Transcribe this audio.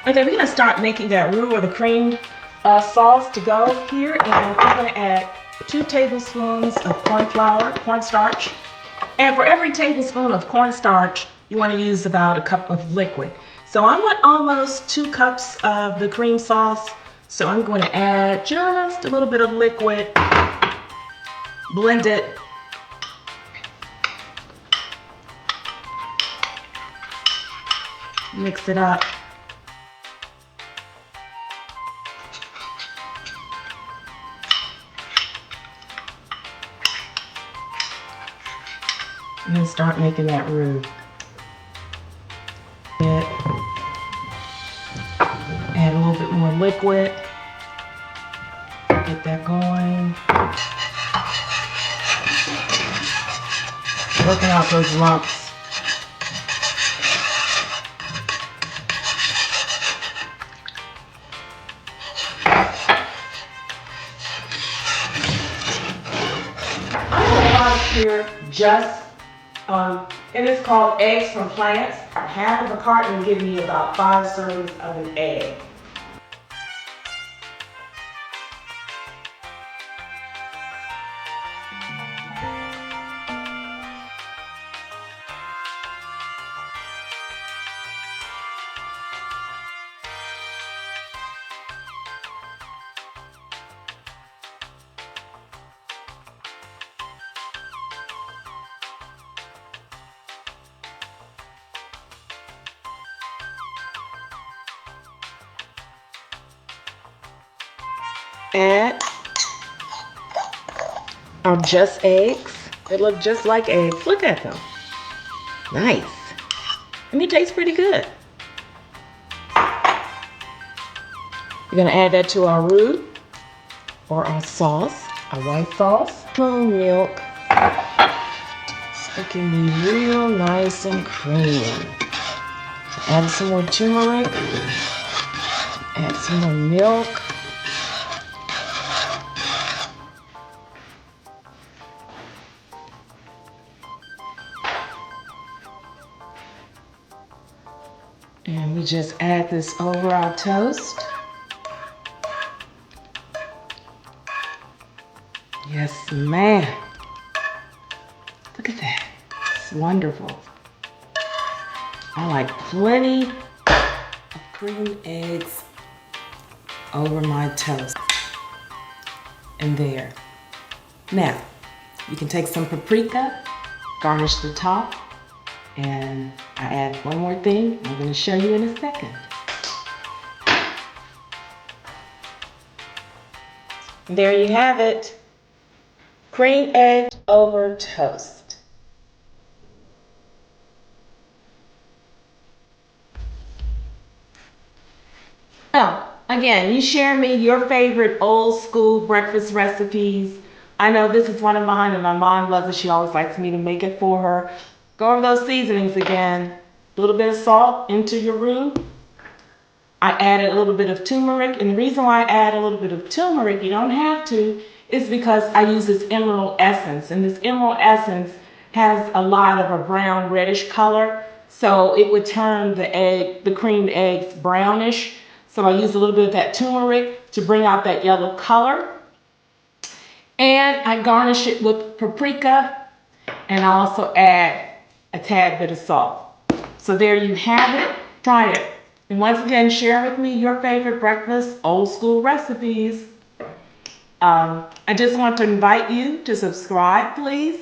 Okay, we're gonna start making that roux or the cream sauce to go here, and I'm gonna add 2 tablespoons of cornstarch. And for every tablespoon of cornstarch, you want to use about a cup of liquid. So I want almost 2 cups of the cream sauce. So I'm going to add just a little bit of liquid, blend it. Mix it up. And then start making that roux. Add a little bit more liquid. Get that going. Working out those lumps. Here just it is called eggs from plants. Half of a carton will give me about 5 servings of an egg. Add just eggs. They look just like eggs. Look at them. Nice. And it tastes pretty good. We're gonna add that to our roux or our sauce, our white sauce. Spoon milk. It can be real nice and creamy. Add some more turmeric. Add some more milk. And we just add this over our toast. Yes, ma'am. Look at that. It's wonderful. I like plenty of creamed eggs over my toast. And there. Now, you can take some paprika, garnish the top, and I add one more thing I'm going to show you in a second. There you have it. Creamed eggs over toast. Well, again, you share me your favorite old school breakfast recipes. I know this is one of mine, and my mom loves it. She always likes me to make it for her. Go over those seasonings again. A little bit of salt into your roux. I added a little bit of turmeric, and the reason why I add a little bit of turmeric, you don't have to, is because I use this emerald essence, and this emerald essence has a lot of a brown reddish color, so it would turn the creamed eggs brownish. So I use a little bit of that turmeric to bring out that yellow color. And I garnish it with paprika, and I also add a tad bit of salt. So there you have it. Try it. And once again, share with me your favorite breakfast old school recipes. I just want to invite you to subscribe, please.